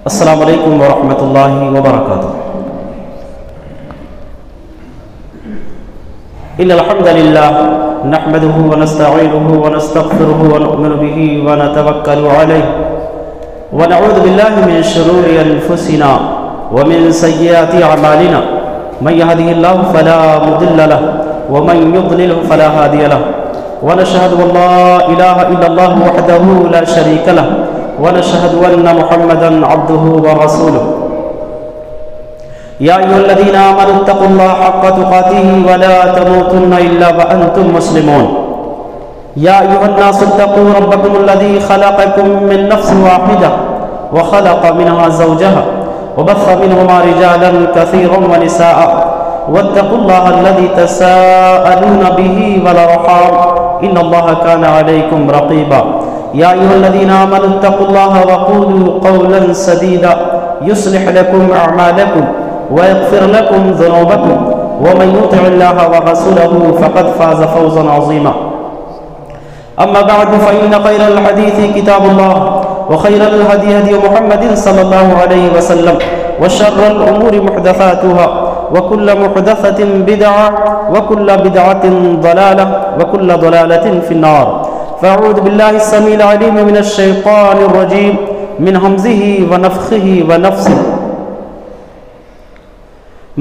السلام علیکم ورحمۃ اللہ وبرکاتہ۔ ان الحمد للہ نحمده ونستعینه ونستغفره ونؤمن به ونتوکل علیہ ونعوذ باللہ من شرور انفسنا ومن سیئات اعمالنا من يهده الله فلا مضل له ومن يضلل فلا هادي له ونشهد ان لا اله الا الله وحده لا شريك له ونشهد أن محمدا عبده ورسوله يا أيها الذين آمنوا اتقوا الله حق تقاته ولا تموتن إلا وأنتم مسلمون يا أيها الناس اتقوا ربكم الذي خلقكم من نفس واحدة وخلق منها زوجها وبث منهما رجالا كثيرا ونساء واتقوا الله الذي تساءلون به والأرحام إن الله كان عليكم رقيبا يا أيها الذين آمنوا اتقوا الله وقولوا قولا سديدا يصلح لكم أعمالكم ويغفر لكم ذنوبكم ومن يطع الله ورسوله فقد فاز فوزا عظيما أما بعد فإن خير الحديث كتاب الله وخير الهدي هدي محمد صلى الله عليه وسلم وشر الأمور محدثاتها وكل محدثة بدعة وكل بدعة ضلالة وكل ضلالة في النار فأعوذ بالله السميع العليم من الشيطان الرجيم من همزه ونفخه ونفسه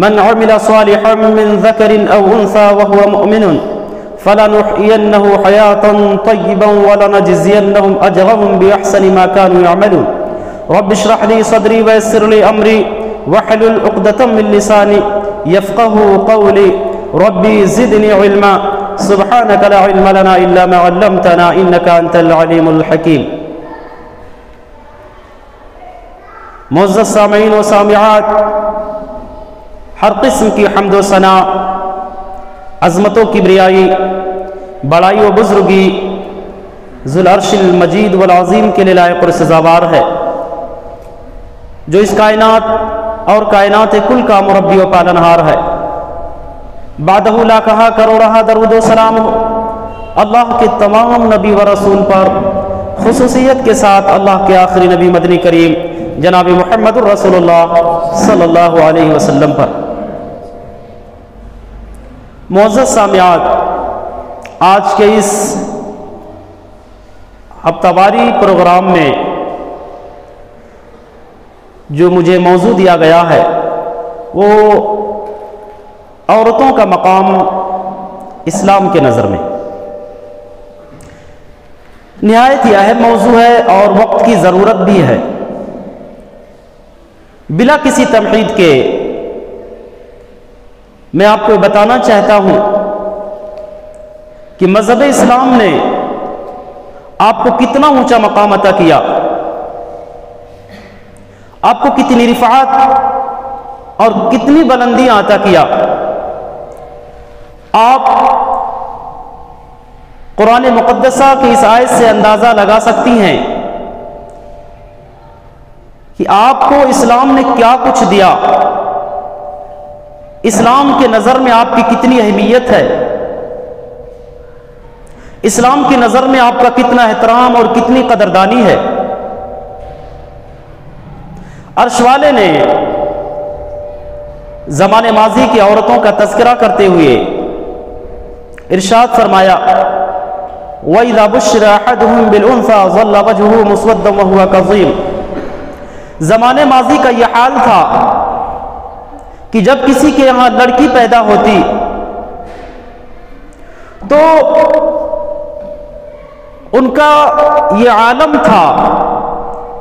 من عمل صالحا من ذكر أو أنثى وهو مؤمن فلنحيينه حياة طيبا ولنجزينهم أجرهم بأحسن ما كانوا يعملون رب اشرح لي صدري ويسر لي أمري واحلل عقدة من لساني يفقهوا قولي ربي زدني علما سبحانك لا علم لنا إلا ما علمتنا إنك أنت العليم الحكيم۔ معزز سامعین و سامعات، ہر قسم کی حمد و ثنا، عظمت و کبریائی، بڑائی و بزرگی ذو العرش المجید والعظیم کے لیے لائق اور سزاوار ہے، جو اس کائنات اور کائنات کل کا مربی و پالنہار ہے۔ بعدہ لا کہا کرو رہا درود و سلام ہو اللہ کے تمام نبی و رسول پر، خصوصیت کے ساتھ اللہ کے آخری نبی مدنی کریم جناب محمد الرسول اللہ صلی اللہ علیہ وسلم پر۔ معزز سامعات، آج کے اس ہفتہ واری پروگرام میں جو مجھے موضوع دیا گیا ہے وہ عورتوں کا مقام اسلام کے نظر میں نہایت ہی اہم موضوع ہے اور وقت کی ضرورت بھی ہے۔ بلا کسی تمہید کے میں آپ کو بتانا چاہتا ہوں کہ مذہب اسلام نے آپ کو کتنا اونچا مقام عطا کیا، آپ کو کتنی رفعت اور کتنی بلندیاں عطا کیا۔ آپ قرآن مقدسہ کی اس آیت سے اندازہ لگا سکتی ہیں کہ آپ کو اسلام نے کیا کچھ دیا، اسلام کے نظر میں آپ کی کتنی اہمیت ہے، اسلام کی نظر میں آپ کا کتنا احترام اور کتنی قدردانی ہے۔ عرش والے نے زمانے ماضی کی عورتوں کا تذکرہ کرتے ہوئے ارشاد فرمایا وَإِذَا بُشِّرَ أَحَدُهُم بِالْأُنثَىٰ ظَلَّ وَجْهُهُ مُسْوَدًّا وَهُوَ كَظِيمٌ۔ زمانے ماضی کا یہ حال تھا کہ جب کسی کے یہاں لڑکی پیدا ہوتی تو ان کا یہ عالم تھا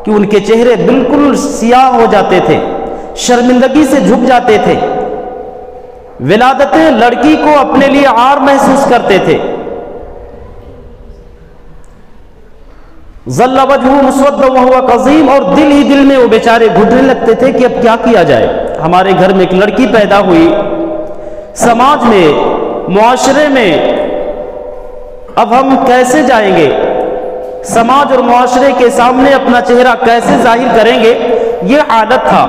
کہ ان کے چہرے بالکل سیاہ ہو جاتے تھے، شرمندگی سے جھک جاتے تھے، ولادت لڑکی کو اپنے لیے عار محسوس کرتے تھے۔ ظل وجهه مسودا وهو كظيم، اور دل ہی دل میں وہ بیچارے گھٹنے لگتے تھے کہ اب کیا کیا جائے، ہمارے گھر میں ایک لڑکی پیدا ہوئی، سماج میں، معاشرے میں اب ہم کیسے جائیں گے، سماج اور معاشرے کے سامنے اپنا چہرہ کیسے ظاہر کریں گے، یہ حالت تھا۔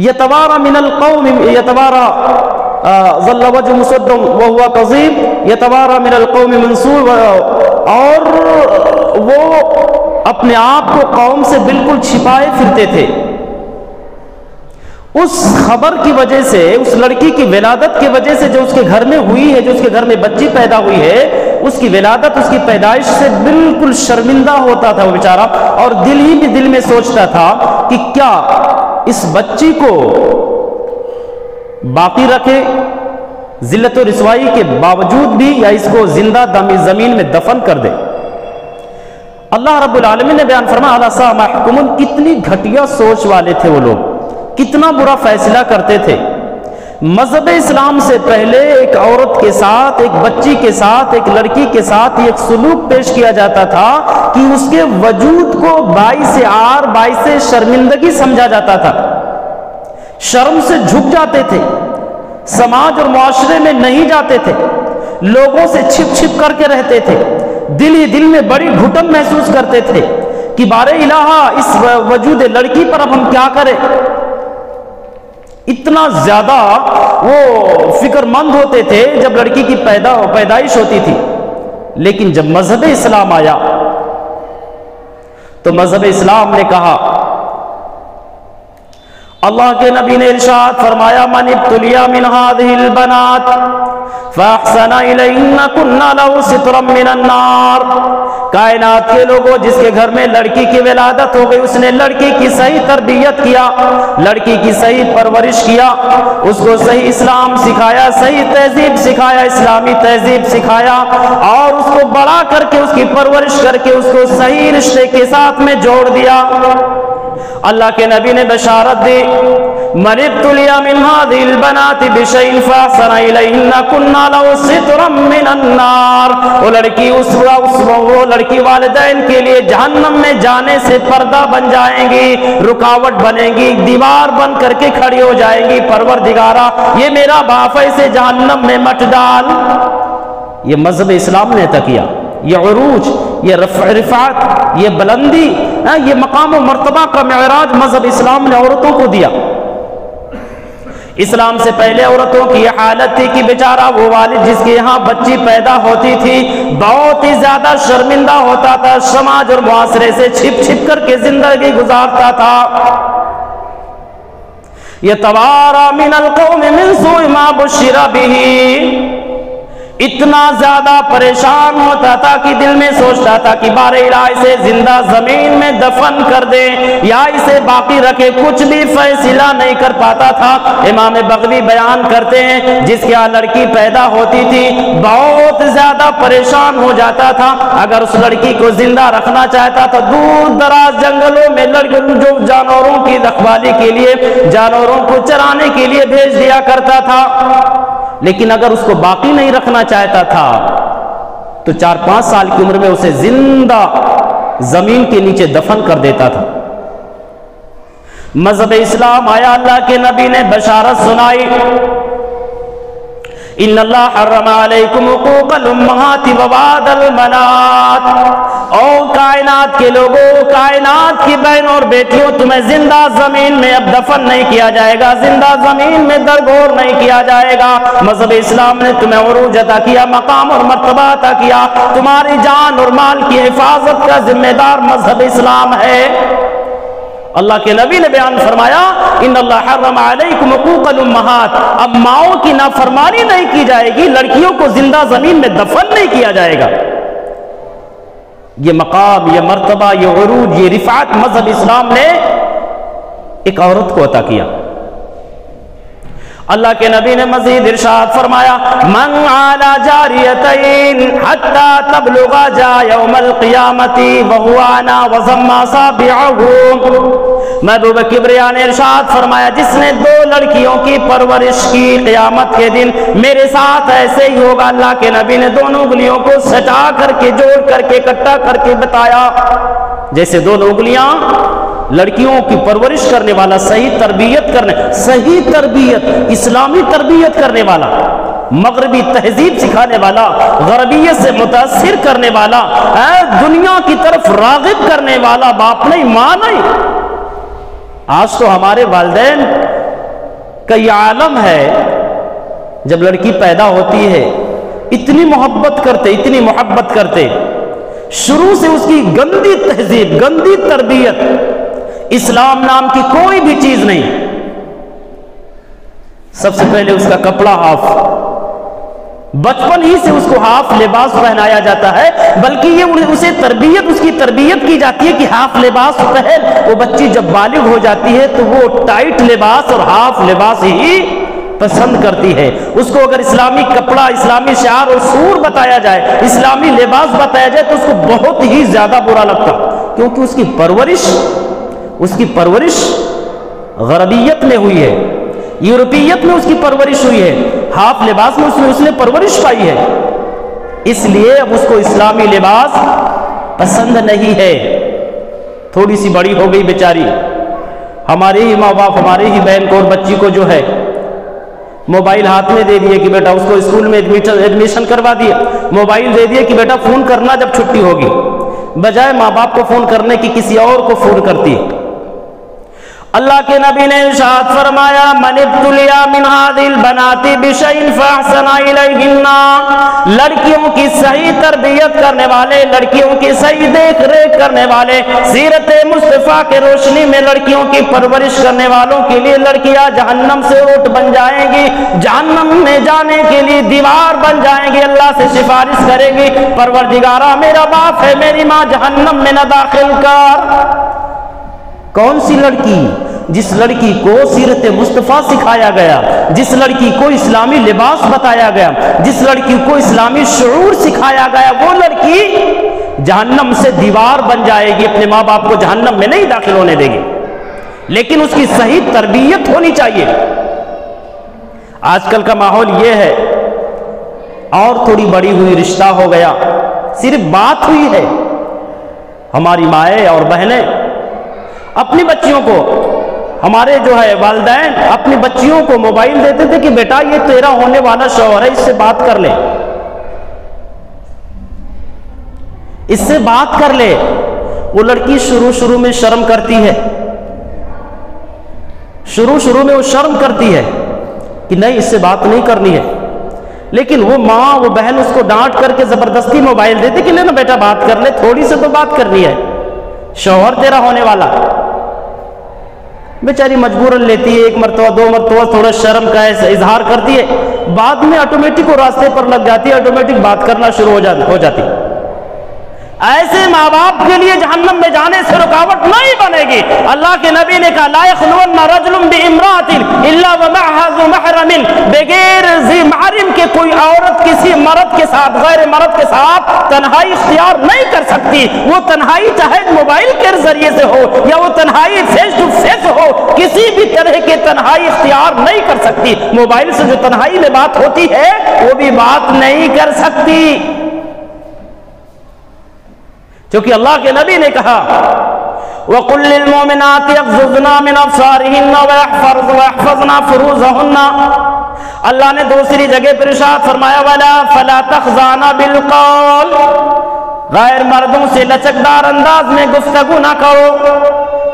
یتوارا من القوم یتوارا ظل وجه مسود وهو كظيم يتوارى من القوم من سوء، اور وہ اپنے آپ کو قوم سے بالکل چھپائے پھرتے تھے۔ اس خبر کی وجہ سے، اس لڑکی کی ولادت کی وجہ سے جو اس کے گھر میں ہوئی ہے، جو اس کے گھر میں بچی پیدا ہوئی ہے، اس کی ولادت، اس کی پیدائش سے بالکل شرمندہ ہوتا تھا وہ بیچارہ، اور دل ہی میں دل میں سوچتا تھا کہ کیا اس بچی کو باقی رکھے ذلت و رسوائی کے باوجود بھی، یا اس کو زندہ زمین میں دفن کر دے۔ اللہ رب العالمین نے بیان فرمایا الا ساء ما يحكمون، کتنی گھٹیا سوچ والے تھے وہ لوگ، کتنا برا فیصلہ کرتے تھے۔ مذہب اسلام سے پہلے ایک عورت کے ساتھ، ایک بچی کے ساتھ، ایک لڑکی کے ساتھ ایک سلوک پیش کیا جاتا تھا کہ اس کے وجود کو باعث عار، باعث شرمندگی سمجھا جاتا تھا، شرم سے جھک جاتے تھے، سماج اور معاشرے میں نہیں جاتے تھے، لوگوں سے چھپ چھپ کر کے رہتے تھے، دل ہی دل میں بڑی گھٹن محسوس کرتے تھے کہ بار الہ اس وجود لڑکی پر اب ہم کیا کریں۔ اتنا زیادہ وہ فکر مند ہوتے تھے جب لڑکی کی پیدائش ہوتی تھی۔ لیکن جب مذہب اسلام آیا تو مذہب اسلام نے کہا، اللہ کے نبی نے ارشاد فرمایا من ابتلی من هذه البنات فاحسن الیہن کن لہ سترا من النار، کائنات کے لوگوں جس کے گھر میں لڑکی کی ولادت ہو گئی، اس نے لڑکی کی صحیح تربیت کیا، لڑکی کی صحیح پرورش کیا، اس کو صحیح اسلام سکھایا، صحیح تہذیب سکھایا، اسلامی تہذیب سکھایا، اور اس کو بڑا کر کے اس کی پرورش کر کے اس کو صحیح رشتے کے ساتھ میں جوڑ دیا۔ اللہ کے نبی نے بشارت دی من ابتلی من هذه البنات بشيء فاحسن الیہن کن لہ سترا من النار، وہ لڑکی والدین کے لیے جہنم میں جانے سے پردہ بن جائیں گی، رکاوٹ بنے گی، دیوار بن کر کے کھڑی ہو جائیں گی۔ پروردگارا یہ میرا باپ اسے جہنم میں مت ڈال۔ یہ مذہب اسلام نے عطا کیا، یہ عروج، یہ رفعت، یہ بلندی، یہ مقام و مرتبہ کا معراج مذہب اسلام نے عورتوں کو دیا۔ اسلام سے پہلے عورتوں کی یہ حالت تھی کہ بیچارہ وہ والد جس کے یہاں بچی پیدا ہوتی تھی بہت ہی زیادہ شرمندہ ہوتا تھا، سماج اور معاشرے سے چھپ چھپ کر کے زندگی گزارتا تھا۔ یتوارا من القوم من سوء ما بشر به، اتنا زیادہ پریشان ہوتا تھا کہ دل میں سوچتا تھا کہ بار الہ اسے زندہ زمین میں دفن کر دے یا اسے باقی رکھے، کچھ بھی فیصلہ نہیں کر پاتا تھا۔ امام بغوی بیان کرتے ہیں جس کے یہاں لڑکی پیدا ہوتی تھی بہت زیادہ پریشان ہو جاتا تھا، اگر اس لڑکی کو زندہ رکھنا چاہتا تو دور دراز جنگلوں میں جو جانوروں کی رکھوالی کے لیے، جانوروں کو چرانے کے لیے بھیج دیا کرتا تھا، لیکن اگر اس کو باقی نہیں رکھنا چاہتا تھا تو 4-5 سال کی عمر میں اسے زندہ زمین کے نیچے دفن کر دیتا تھا۔ مذہب اسلام آیا، اللہ کے نبی نے بشارت سنائی ان اللہ حرم علیکم حقوق الامہات ووعد البنات، او کائنات کے لوگوں، کائنات کی بہنوں اور بیٹیوں، تمہیں زندہ زمین میں اب دفن نہیں کیا جائے گا، زندہ زمین میں درگور نہیں کیا جائے گا۔ مذہب اسلام نے تمہیں عروج عطا کیا، مقام اور مرتبہ عطا کیا، تمہاری جان اور مال کی حفاظت کا ذمہ دار مذہب اسلام ہے۔ اللہ کے نبی نے بیان فرمایا ان اللہ حرم علیکم حقوق الامہات، اب ماؤں کی نافرمانی نہیں کی جائے گی، لڑکیوں کو زندہ زمین میں دفن نہیں کیا جائے گا۔ یہ مقام، یہ مرتبہ، یہ عروج، یہ رفعت مذہب اسلام نے ایک عورت کو عطا کیا۔ اللہ کے نبی نے مزید ارشاد فرمایا من علی جاریتین حتی تبلغ جا یوم القیامت وهو انا وضم اصابعه، محبوب کبریا نے ارشاد فرمایا جس نے 2 لڑکیوں کی پرورش کی قیامت کے دن میرے ساتھ ایسے ہی ہوگا۔ اللہ کے نبی نے دونوں انگلیوں کو سٹا کر کے، جوڑ کر کے، اکٹھا کر کے بتایا جیسے 2 انگلیاں لڑکیوں کی پرورش کرنے والا، صحیح تربیت، اسلامی تربیت کرنے والا، مغربی تہذیب سکھانے والا، غربیت سے متاثر کرنے والا، دنیا کی طرف راغب کرنے والا باپ نہیں، ماں نہیں۔ آج تو ہمارے والدین کا یہ عالم ہے، جب لڑکی پیدا ہوتی ہے اتنی محبت کرتے شروع سے اس کی گندی تہذیب، گندی تربیت، اسلام نام کی کوئی بھی چیز نہیں۔ سب سے پہلے اس کا کپڑا ہاف، بچپن ہی سے اس کو ہاف لباس پہنایا جاتا ہے، بلکہ یہ اسے تربیت، اس کی تربیت کی جاتی ہے کہ ہاف لباس پہن۔ وہ بچی جب بالغ ہو جاتی ہے تو وہ ٹائٹ لباس اور ہاف لباس ہی پسند کرتی ہے۔ اس کو اگر اسلامی کپڑا، اسلامی شعار اور سور بتایا جائے، اسلامی لباس بتایا جائے تو اس کو بہت ہی زیادہ برا لگتا، کیونکہ اس کی پرورش غربیت میں ہوئی ہے، یورپیت میں اس کی پرورش ہوئی ہے، ہاف لباس میں اس نے پرورش پائی ہے، اس لیے اب اس کو اسلامی لباس پسند نہیں ہے۔ تھوڑی سی بڑی ہو گئی بیچاری، ہمارے ہی ماں باپ، ہمارے ہی بہن کو اور بچی کو جو ہے موبائل ہاتھ میں دے دیے کہ بیٹا اس کو اسکول میں ایڈمیشن کروا دیا، موبائل دے دیے کہ بیٹا فون کرنا جب چھٹی ہوگی، بجائے ماں باپ کو فون کرنے کی کسی اور کو فون کرتی ہے۔ اللہ کے نبی نے ارشاد فرمایا من ابتلیا من هذه البنات بشيء فاحسن اليهن، لڑکیوں کی صحیح تربیت کرنے والے، لڑکیوں کی صحیح دیکھ ریکھ کرنے والے، سیرت مصطفیٰ کے روشنی میں لڑکیوں کی پرورش کرنے والوں کے لیے لڑکیاں جہنم سے اونٹ بن جائیں گی، جہنم میں جانے کے لیے دیوار بن جائیں گی، اللہ سے سفارش کریں گی پروردگارا میرا باپ ہے، میری ماں جہنم میں نہ داخل کر۔ کون سی لڑکی؟ جس لڑکی کو سیرت مصطفیٰ سکھایا گیا، جس لڑکی کو اسلامی لباس بتایا گیا، جس لڑکی کو اسلامی شعور سکھایا گیا، وہ لڑکی جہنم سے دیوار بن جائے گی، اپنے ماں باپ کو جہنم میں نہیں داخل ہونے دے گی، لیکن اس کی صحیح تربیت ہونی چاہیے۔ آج کل کا ماحول یہ ہے، اور تھوڑی بڑی ہوئی رشتہ ہو گیا، صرف بات ہوئی ہے، ہماری مائیں اور بہنیں اپنی بچیوں کو، ہمارے جو ہے والدین اپنی بچیوں کو موبائل دیتے تھے کہ بیٹا یہ تیرا ہونے والا شوہر ہے، اس سے بات کر لے، اس سے بات کر لے۔ وہ لڑکی شروع میں شرم کرتی ہے، شروع میں وہ شرم کرتی ہے کہ نہیں اس سے بات نہیں کرنی ہے، لیکن وہ ماں، وہ بہن اس کو ڈانٹ کر کے زبردستی موبائل دیتے کہ لے نا بیٹا بات کر لے، تھوڑی سے تو بات کرنی ہے، شوہر تیرا ہونے والا۔ بیچاری مجبوراً لیتی ہے، ایک مرتبہ دو مرتبہ تھوڑا شرم کا اظہار کرتی ہے، بعد میں آٹومیٹک وہ راستے پر لگ جاتی ہے، آٹومیٹک بات کرنا شروع ہو جاتی۔ ایسے ماں باپ کے لیے جہنم میں جانے سے رکاوٹ نہیں بنے گی۔ اللہ کے نبی نے کہا لا يخلون رجل بامرأة الا ومعها ذو محرم، بغیر ذی محرم کے کوئی عورت کسی مرد کے ساتھ، غیر مرد کے ساتھ تنہائی اختیار نہیں کر سکتی۔ وہ تنہائی چاہے موبائل کے ذریعے سے ہو یا وہ تنہائی فیس ٹو فیس ہو، کسی بھی طرح کی تنہائی اختیار نہیں کر سکتی۔ موبائل سے جو تنہائی میں بات ہوتی ہے وہ بھی بات نہیں کر سکتی، کیونکہ اللہ کے نبی نے کہا وَقُلْ لِلْمُؤْمِنَاتِ يَغْضُضْنَ مِنْ أَبْصَارِهِنَّ وَيَحْفَظْنَ فُرُوجَهُنَّ۔ اللہ نے دوسری جگہ پر ارشاد فرمایا فَلَا تَخْضَعْنَ بِالْقَوْلِ، غیر مردوں سے لچکدار انداز میں گفتگو نہ کرو۔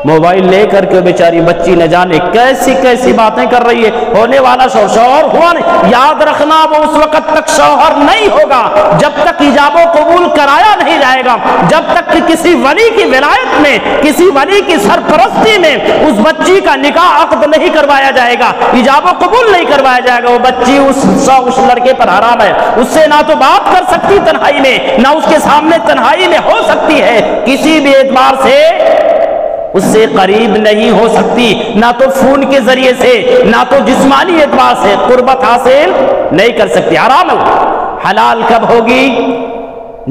موبائل لے کر کے بیچاری بچی نہ جانے کیسی کیسی باتیں کر رہی ہے، ہونے والا شوہر ہوا نہیں، یاد رکھنا وہ اس وقت تک شوہر نہیں ہوگا جب تک ایجاب و قبول کرایا نہیں جائے گا، جب تک کہ کسی ولی کی ولایت میں، کسی ولی کی سرپرستی میں اس بچی کا نکاح عقد نہیں کروایا جائے گا، ایجاب و قبول نہیں کروایا جائے گا، وہ بچی اس لڑکے پر حرام ہے، اس سے نہ تو بات کر سکتی تنہائی میں، نہ اس کے سامنے تنہائی میں ہو سکتی ہے، کسی بھی اعتبار سے اس سے قریب نہیں ہو سکتی، نہ تو فون کے ذریعے سے، نہ تو جسمانی اعتبار سے قربت حاصل نہیں کر سکتی، حرام ہے۔ حلال کب ہوگی؟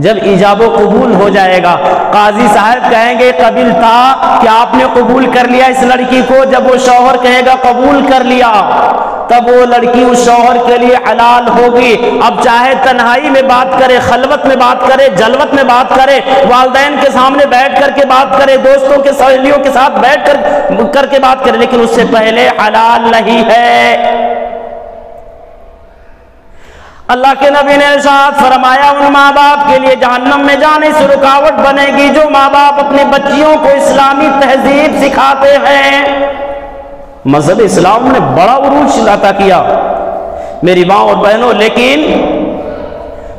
جب ایجاب و قبول ہو جائے گا۔ قاضی صاحب کہیں گے قبل تھا کہ آپ نے قبول کر لیا اس لڑکی کو، جب وہ شوہر کہے گا قبول کر لیا، تب وہ لڑکی اس شوہر کے لیے حلال ہوگی۔ اب چاہے تنہائی میں بات کرے، خلوت میں بات کرے، جلوت میں بات کرے، والدین کے سامنے بیٹھ کر کے بات کرے، دوستوں کے سہیلیوں کے ساتھ بیٹھ کر کے بات کرے، لیکن اس سے پہلے حلال نہیں ہے۔ اللہ کے نبی نے ارشاد فرمایا ان ماں باپ کے لیے جہنم میں جانے سے رکاوٹ بنے گی جو ماں باپ اپنی بچیوں کو اسلامی تہذیب سکھاتے ہیں۔ مذہب اسلام نے بڑا عروج عطا کیا میری ماں اور بہنوں، لیکن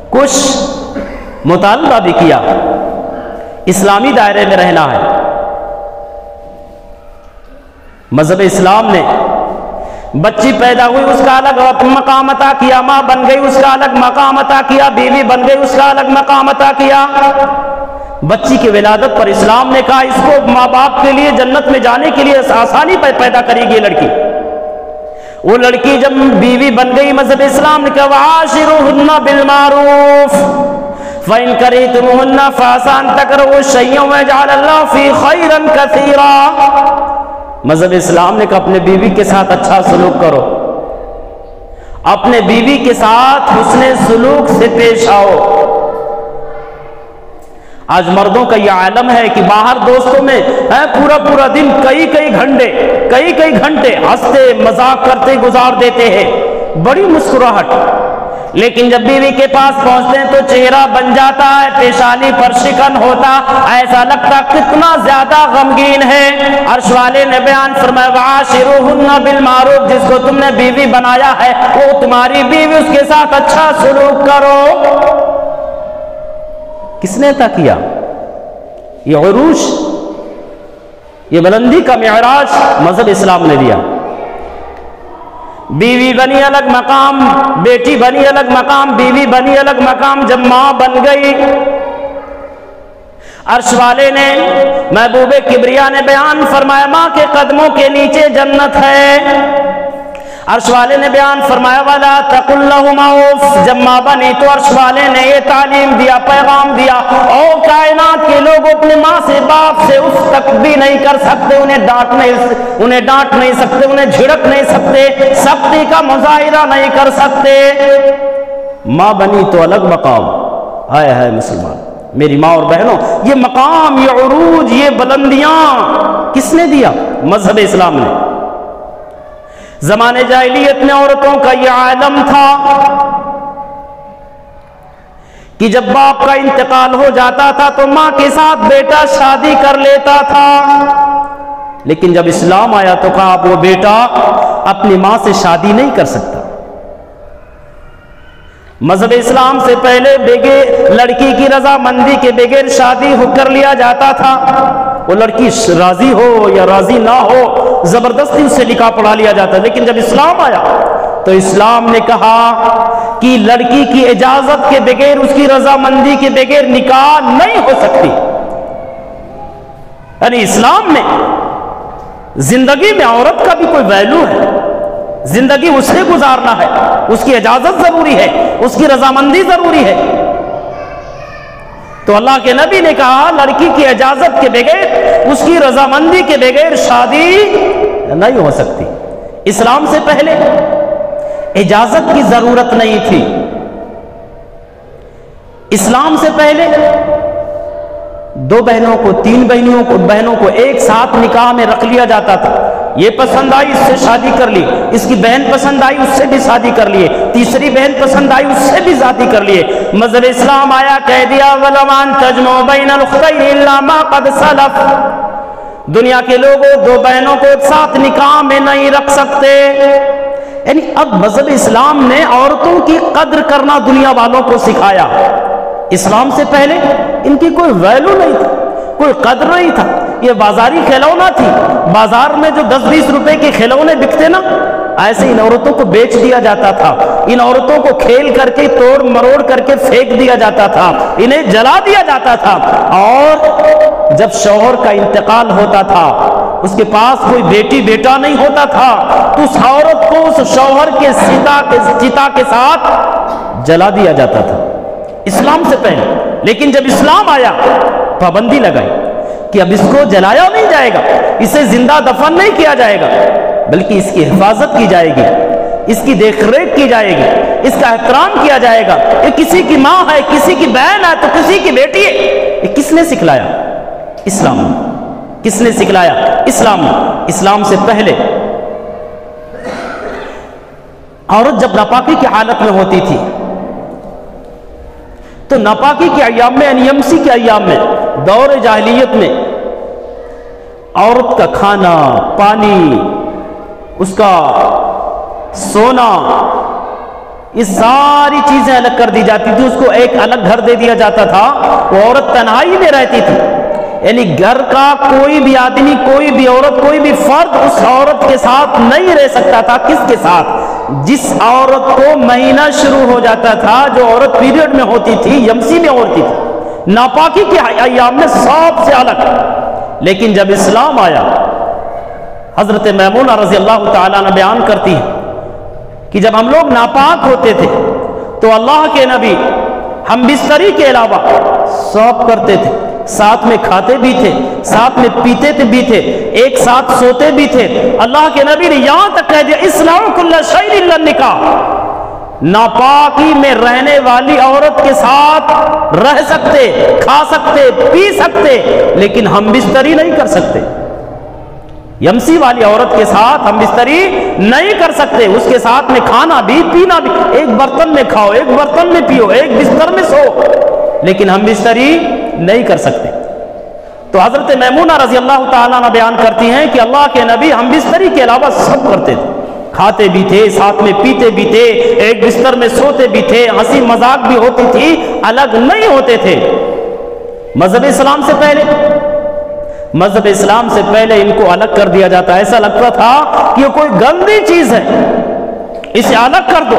کچھ مطالبہ بھی کیا اسلامی دائرے میں رہنا ہے۔ مذہب اسلام نے بچی پیدا ہوئی اس کا الگ مقام عطا کیا، ماں بن گئی اس کا الگ مقام عطا کیا، بیوی بن گئی اس کا الگ مقام عطا کیا۔ بچی کی ولادت پر اسلام نے کہا اس کو ماں باپ کے لیے جنت میں جانے کے لیے آسانی پیدا کرے گی لڑکی۔ وہ لڑکی جب بیوی بن گئی، مذہب اسلام نے کہا وَعَاشِرُوهُنَّ بِالْمَعْرُوفِ فَإِنْ كَرِهْتُمُوهُنَّ فَعَسَىٰ أَن تَكْرَهُوا شَيْئًا وَيَجْعَلَ اللَّهُ فِيهِ خَيْرًا كَثِيرًا۔ مذہب اسلام نے کہا اپنے بیوی کے ساتھ اچھا سلوک کرو، اپنے بیوی کے ساتھ حسن سلوک سے پیش آؤ۔ آج مردوں کا یہ عالم ہے کہ باہر دوستوں میں پورا دن کئی گھنٹے ہنستے مذاق کرتے گزار دیتے ہیں، بڑی مسکراہٹ، لیکن جب بیوی کے پاس پہنچتے ہیں تو چہرہ بن جاتا ہے، پیشانی پر شکن ہوتا، ایسا لگتا کتنا زیادہ غمگین ہے۔ عرش والے نے بیان فرمایا وَعَاشِرُوهُنَّ بِالْمَعْرُوفِ، جس کو تم نے بیوی بنایا ہے وہ تمہاری بیوی، اس کے ساتھ اچھا سلوک کرو۔ کس نے عطا کیا یہ عروج، یہ بلندی کا معراج؟ مذہب اسلام نے دیا۔ بیوی بنی الگ مقام، بیٹی بنی الگ مقام، بیوی بنی الگ مقام، جب ماں بن گئی، عرش والے نے محبوب کبریا نے بیان فرمایا ماں کے قدموں کے نیچے جنت ہے۔ عرش والے نے بیان فرمایا وَلَا تَقُلْ لَهُمَا اُفٍّ، جب ماں بنی تو عرش والے نے یہ تعلیم دیا، پیغام دیا، او کائنات کے لوگ اپنے ماں سے باپ سے اف تک بھی نہیں کر سکتے، انہیں ڈانٹ نہیں سکتے، انہیں جھڑک نہیں سکتے، سختی کا مظاہرہ نہیں کر سکتے۔ ماں بنی تو الگ مقام، ہائے مسلمان، میری ماں اور بہنوں، یہ مقام، یہ عروج، یہ بلندیاں کس نے دیا؟ مذہب اسلام نے۔ زمانے جاہلیت میں عورتوں کا یہ عالم تھا کہ جب باپ کا انتقال ہو جاتا تھا تو ماں کے ساتھ بیٹا شادی کر لیتا تھا، لیکن جب اسلام آیا تو کہا وہ بیٹا اپنی ماں سے شادی نہیں کر سکتا۔ مذہب اسلام سے پہلے لڑکی کی رضامندی کے بغیر شادی کر لیا جاتا تھا، وہ لڑکی راضی ہو یا راضی نہ ہو زبردستی اس سے نکاح پڑھا لیا جاتا، لیکن جب اسلام آیا تو اسلام نے کہا کہ لڑکی کی اجازت کے بغیر، اس کی رضامندی کے بغیر نکاح نہیں ہو سکتی۔ یعنی اسلام میں زندگی میں عورت کا بھی کوئی ویلیو ہے، زندگی اسے گزارنا ہے، اس کی اجازت ضروری ہے، اس کی رضامندی ضروری ہے۔ تو اللہ کے نبی نے کہا لڑکی کی اجازت کے بغیر، اس کی رضامندی کے بغیر شادی نہیں ہو سکتی۔ اسلام سے پہلے اجازت کی ضرورت نہیں تھی، اسلام سے پہلے دو بہنوں کو، تین بہنوں کو ایک ساتھ نکاح میں رکھ لیا جاتا تھا، یہ پسند آئی اس سے شادی کر لی، اس کی بہن پسند آئی اس سے بھی شادی کر لیے، تیسری بہن پسند آئی اس سے بھی شادی کر لیے۔ مذہب اسلام آیا، کہہ دیا وَلَوْ أَن تَجْمَعُوا بَيْنَ الْأُخْتَيْنِ إِلَّا مَا قَدْ سَلَفَ، دنیا کے لوگوں دو بہنوں کو ایک ساتھ نکاح میں نہیں رکھ سکتے۔ یعنی اب مذہب اسلام نے عورتوں کی قدر کرنا دنیا والوں کو سکھایا۔ اسلام سے پہلے ان کی کوئی ویلیو نہیں تھی، کوئی قدر نہیں تھا، یہ بازاری کھلونا تھی، بازار میں جو 10-20 روپے کے کھلونے بکتے نا، ایسے ان عورتوں کو بیچ دیا جاتا تھا، ان عورتوں کو کھیل کر کے توڑ مروڑ کر کے پھینک دیا جاتا تھا، انہیں جلا دیا جاتا تھا، اور جب شوہر کا انتقال ہوتا تھا، اس کے پاس کوئی بیٹی بیٹا نہیں ہوتا تھا، تو اس عورت کو اس شوہر کے چتا کے ساتھ جلا دیا جاتا تھا، اسلام سے پہلے۔ لیکن جب اسلام آیا پابندی لگائی کہ اب اس کو جلایا نہیں جائے گا، اسے زندہ دفن نہیں کیا جائے گا، بلکہ اس کی حفاظت کی جائے گی، اس کی دیکھ ریکھ کی جائے گی، اس کا احترام کیا جائے گا۔ یہ کسی کی ماں ہے، کسی کی بہن ہے، تو کسی کی بیٹی ہے۔ یہ کس نے سکھلایا؟ اسلام نے۔ کس نے سکھلایا؟ اسلام نے۔ اسلام سے پہلے عورت جب ناپاکی کی حالت میں ہوتی تھی تو ناپاکی کے ایام میں، یمسی کے ایام میں، دور جاہلیت میں، عورت کا کھانا، پانی، اس کا سونا، یہ ساری چیزیں الگ کر دی جاتی تھی، اس کو ایک الگ گھر دے دیا جاتا تھا، وہ عورت تنہائی میں رہتی تھی، یعنی گھر کا کوئی بھی آدمی، کوئی بھی عورت، کوئی بھی فرد اس عورت کے ساتھ نہیں رہ سکتا تھا۔ کس کے ساتھ؟ جس عورت کو مہینہ شروع ہو جاتا تھا، جو عورت پیریڈ میں ہوتی تھی، یمسی میں عورت تھی، ناپاکی کے ایام میں سب سے الگ۔ لیکن جب اسلام آیا، حضرت میمونہ رضی اللہ تعالیٰ عنہ بیان کرتی ہے کہ جب ہم لوگ ناپاک ہوتے تھے تو اللہ کے نبی ہم بستری کے علاوہ سب کرتے تھے، ساتھ میں کھاتے بھی تھے، ساتھ میں پیتے بھی تھے، ایک ساتھ سوتے بھی تھے۔ اللہ کے نبی نے یہاں تک کہہ دیا اصنعوا کل شیء الا النکاح، ناپاکی میں رہنے والی عورت کے ساتھ رہ سکتے، کھا سکتے، پی سکتے، لیکن ہم بستری نہیں کر سکتے۔ یمسی والی عورت کے ساتھ ہم بستری نہیں کر سکتے، اس کے ساتھ میں کھانا بھی پینا بھی، ایک برتن میں کھاؤ، ایک برتن میں پیو، ایک بستر میں سو، لیکن ہم بستری نہیں کر سکتے۔ تو حضرت میمونہ رضی اللہ تعالیٰ عنہ بیان کرتی ہیں کہ اللہ کے نبی ہم بستری کے علاوہ سب کرتے تھے، کھاتے بھی تھے، ساتھ میں پیتے بھی تھے، ایک بستر میں سوتے بھی تھے، ہنسی مذاق بھی ہوتی تھی، الگ نہیں ہوتے تھے۔ مذہب اسلام سے پہلے ان کو الگ کر دیا جاتا، ایسا لگتا تھا کہ یہ کوئی گندی چیز ہے، اسے الگ کر دو۔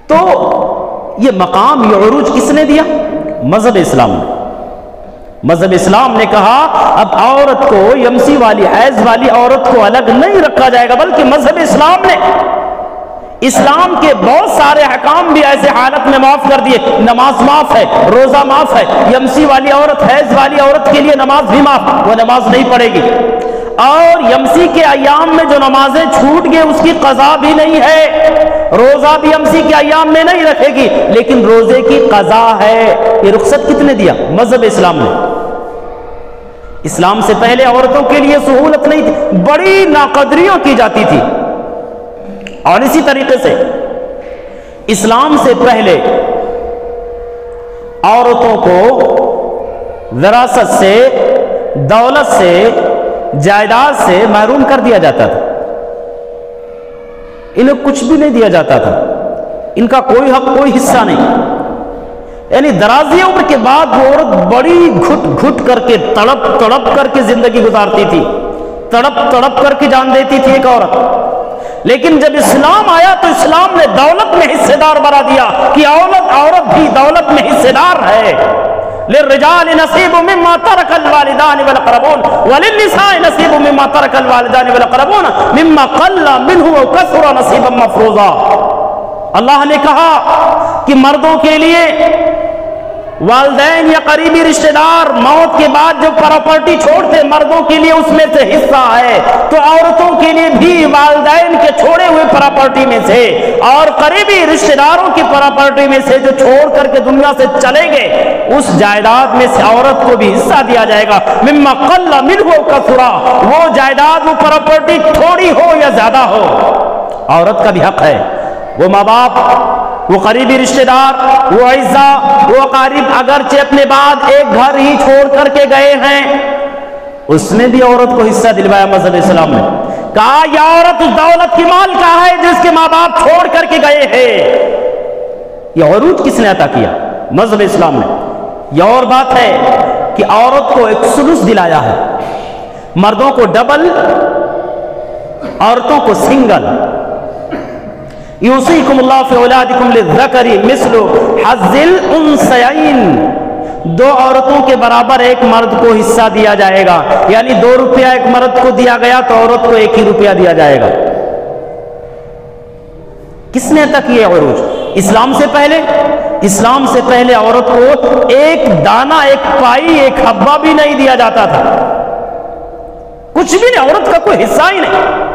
تو یہ مقام، یہ عروج کس نے دیا؟ مذہب اسلام نے۔ مذہب اسلام نے کہا اب عورت کو، یمسی والی، حیض والی عورت کو الگ نہیں رکھا جائے گا، بلکہ مذہب اسلام نے اسلام کے بہت سارے احکام بھی ایسے حالت میں معاف کر دیے۔ نماز معاف ہے، روزہ معاف ہے، یمسی والی عورت، حیض والی عورت کے لیے نماز بھی معاف، وہ نماز نہیں پڑھے گی، اور یمسی کے ایام میں جو نمازیں چھوٹ گئے اس کی قضا بھی نہیں ہے، روزہ بھی یمسی کے ایام میں نہیں رکھے گی، لیکن روزے کی قضا ہے۔ یہ رخصت کتنے دیا؟ مذہب اسلام نے۔ اسلام سے پہلے عورتوں کے لیے سہولت نہیں تھی، بڑی ناقدریوں کی جاتی تھی۔ اور اسی طریقے سے اسلام سے پہلے عورتوں کو وراثت سے، دولت سے، جائیداد سے محروم کر دیا جاتا تھا، انہیں کچھ بھی نہیں دیا جاتا تھا، ان کا کوئی حق، کوئی حصہ نہیں۔ یعنی درازی عمر کے بعد وہ عورت بڑی گھٹ گھٹ کر کے، تڑپ تڑپ کر کے زندگی گزارتی تھی، تڑپ تڑپ کر کے جان دیتی تھی ایک عورت۔ لیکن جب اسلام آیا تو اسلام نے دولت میں حصے دار بنا دیا کہ عورت بھی دولت میں حصے دار ہے۔ للرجال نصیب مما ترک الوالدان والاقربون وللنساء نصیب مما ترک الوالدان والاقربون مما قل منه وكثر نصیبا مفروضا۔ اللہ نے کہا کہ مردوں کے لیے والدین یا قریبی رشتہ دار موت کے بعد جو پراپرٹی چھوڑتے، مردوں کے لیے اس میں سے حصہ ہے، تو عورتوں کے لیے بھی والدین کے چھوڑے ہوئے پراپرٹی میں سے اور قریبی رشتہ داروں کی پراپرٹی میں سے جو چھوڑ کر کے دنیا سے چلے گئے، اس جائیداد میں سے عورت کو بھی حصہ دیا جائے گا۔ مما قل منہ وکثر، وہ جائیداد، وہ پراپرٹی تھوڑی ہو یا زیادہ ہو، عورت کا بھی حق ہے۔ وہ ماں باپ، وہ قریبی رشتہ دار، وہ اعزاء، وہ اقارب اگرچہ اپنے بعد ایک گھر ہی چھوڑ کر کے گئے ہیں، اس نے بھی عورت کو حصہ دلوایا۔ مذہب اسلام نے کہا یہ عورت اس دولت کی مالکہ ہے جس کے ماں باپ چھوڑ کر کے گئے ہیں۔ یہ عروج کس نے عطا کیا؟ مذہب اسلام نے۔ یہ اور بات ہے کہ عورت کو ایک سلس دلایا ہے، مردوں کو ڈبل، عورتوں کو سنگل۔ یوصیکم اللہ فی اولادکم للذکر مثل حظ الانثیین، دو عورتوں کے برابر ایک مرد کو حصہ دیا جائے گا، یعنی 2 روپیہ ایک مرد کو دیا گیا تو عورت کو 1 ہی روپیہ دیا جائے گا۔ کس نے عطا کیا عروج؟ اسلام سے پہلے؟ اسلام سے پہلے عورت کو ایک دانہ، ایک پائی، ایک حبہ بھی نہیں دیا جاتا تھا، کچھ بھی نہیں، عورت کا کوئی حصہ ہی نہیں۔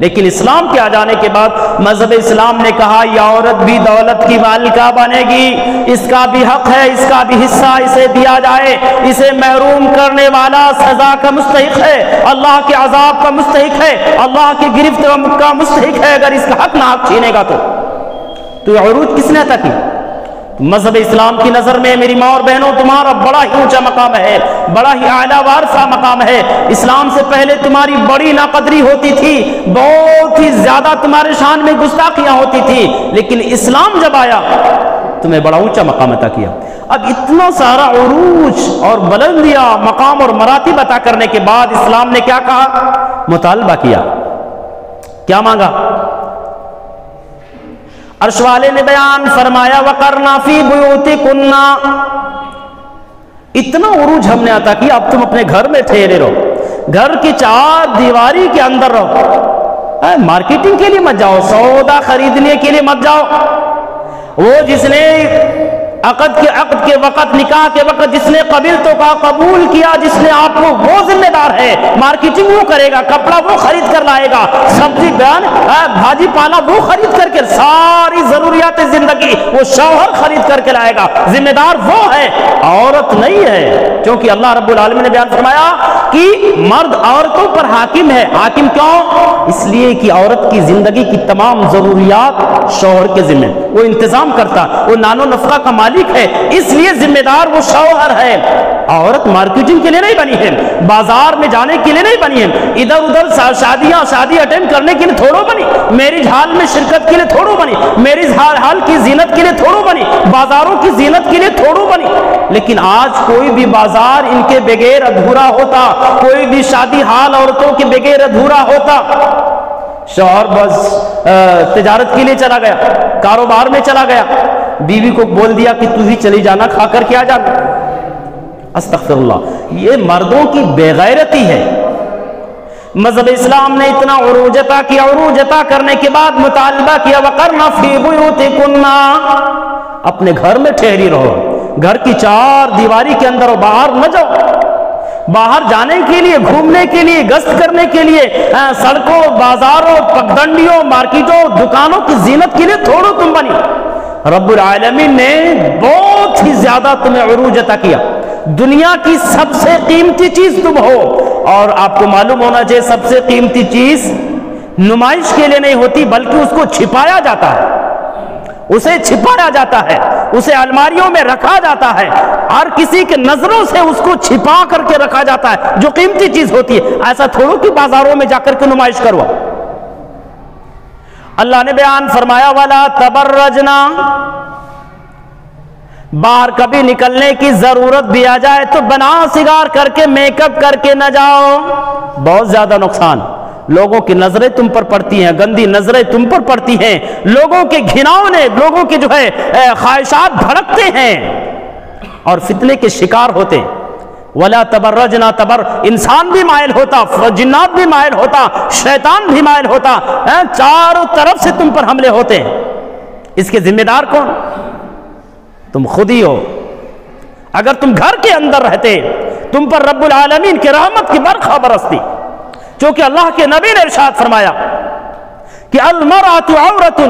لیکن اسلام کے آ جانے کے بعد مذہب اسلام نے کہا یہ عورت بھی دولت کی مالکہ بنے گی، اس کا بھی حق ہے، اس کا بھی حصہ اسے دیا جائے، اسے محروم کرنے والا سزا کا مستحق ہے، اللہ کے عذاب کا مستحق ہے، اللہ کی گرفت کا مستحق ہے اگر اس کا حق نہ حق چھینے گا تو۔ یہ عروج کس نے عطا کی؟ مذہب اسلام کی نظر میں میری ماں اور بہنوں تمہارا بڑا ہی اونچا مقام ہے، بڑا ہی اعلیٰ وارثہ مقام ہے۔ اسلام سے پہلے تمہاری بڑی ناقدری ہوتی تھی، بہت ہی زیادہ تمہارے شان میں گستاخیاں ہوتی تھی، لیکن اسلام جب آیا تمہیں بڑا اونچا مقام عطا کیا۔ اب اتنا سارا عروج اور بلندیاں، مقام اور مراتب عطا کرنے کے بعد اسلام نے کیا کہا؟ مطالبہ کیا، کیا مانگا؟ عرش والے نے بیان فرمایا وَقَرْنَا فِي بُيُوتِكُنَّا، اتنا عروج ہم نے عطا کیا، اب تم اپنے گھر میں ٹھہرے رہو، گھر کی چار دیواری کے اندر رہو، مارکیٹنگ کے لیے مت جاؤ، سودا خریدنے کے لیے مت جاؤ۔ وہ جس نے عقد کے وقت، نکاح کے وقت جس نے قبیلتوں کا قبول کیا، جس نے آپ کو، وہ ذمہ دار ہے، مارکیٹنگ وہ کرے گا، کپڑا وہ خرید کر لائے گا، سبزی بھاجی پالا وہ خرید کر کے، ساری ضروریات زندگی وہ شوہر خرید کر کے لائے گا، ذمہ دار وہ ہے، عورت نہیں ہے۔ کیونکہ اللہ رب العالمین نے بیان فرمایا کہ مرد عورتوں پر حاکم ہے۔ حاکم کیوں؟ اس لیے کہ عورت کی زندگی کی تمام ضروریات شوہر کے ذمہ، وہ انتظام کرتا، وہ نان و نفقہ کا مالک ہے، اس لیے ذمہ دار وہ شوہر ہے۔ عورت مارکیٹنگ کے لیے نہیں بنی ہے، بازار میں جانے کے لیے نہیں بنی ہے، ادھر ادھر شادی اٹینڈ کرنے کے لیے تھوڑو بنی، میرج ہال میں شرکت کے لیے تھوڑو بنی، میرج ہال کی زینت کے لیے تھوڑو بنی، بازاروں کی زینت کے لیے تھوڑو بنی۔ لیکن آج کوئی بھی بازار ان کے بغیر ادھورا ہوتا، کوئی بھی شادی ہال عورتوں کے بغیر ادھورا ہوتا۔ شوہر بس تجارت کے لیے چلا گیا، کاروبار میں چلا گیا، بیوی کو بول دیا کہ تو ہی چلی جانا، کھا کر کے آ جانا۔ استغفر اللہ، یہ مردوں کی بے غیرتی ہے۔ مذہب اسلام نے اتنا عروج عطا کیا، عروج عطا کرنے کے بعد مطالبہ کیا وَقَرْنَا فِي بُيُوتِكُنَّا، اپنے گھر میں ٹھہری رہو، گھر کی چار دیواری کے اندر، باہر نہ جاؤ۔ باہر جانے کے لیے، گھومنے کے لیے، گشت کرنے کے لیے، سڑکوں، بازاروں، پگڈنڈیوں، مارکیٹوں، دکانوں کی زینت کے لیے تھوڑو تم بنی۔ رب العالمین نے بہت ہی زیادہ تمہیں عروج عطا کیا، دنیا کی سب سے قیمتی چیز تم ہو۔ اور آپ کو معلوم ہونا چاہیے سب سے قیمتی چیز نمائش کے لیے نہیں ہوتی، بلکہ اس کو چھپایا جاتا ہے، اسے چھپایا جاتا ہے، اسے الماریوں میں رکھا جاتا ہے، ہر کسی کے نظروں سے اس کو چھپا کر کے رکھا جاتا ہے، جو قیمتی چیز ہوتی ہے۔ ایسا تھوڑو کہ بازاروں میں جا کر کے نمائش کروا۔ اللہ نے بیان فرمایا وَلَا تَبَرَّجْنَا، باہر کبھی نکلنے کی ضرورت بھی آ جائے تو بنا سگار کر کے، میک اپ کر کے نہ جاؤ، بہت زیادہ نقصان۔ لوگوں کی نظریں تم پر پڑتی ہیں، گندی نظریں تم پر پڑتی ہیں، لوگوں کے گھناؤنے، لوگوں کے جو ہے خواہشات بھڑکتے ہیں اور فتنے کے شکار ہوتے ہیں۔ وَلَا تَبَرَّجْنَا، انسان بھی مائل ہوتا، جنات بھی مائل ہوتا، شیطان بھی مائل ہوتا، چاروں طرف سے تم پر حملے ہوتے ہیں۔ اس کے ذمہ دار کون؟ تم خود ہی ہو۔ اگر تم گھر کے اندر رہتے، تم پر رب العالمین کی رحمت کی برکھا برستی، چونکہ اللہ کے نبی نے ارشاد فرمایا کہ المرأۃ عورۃ،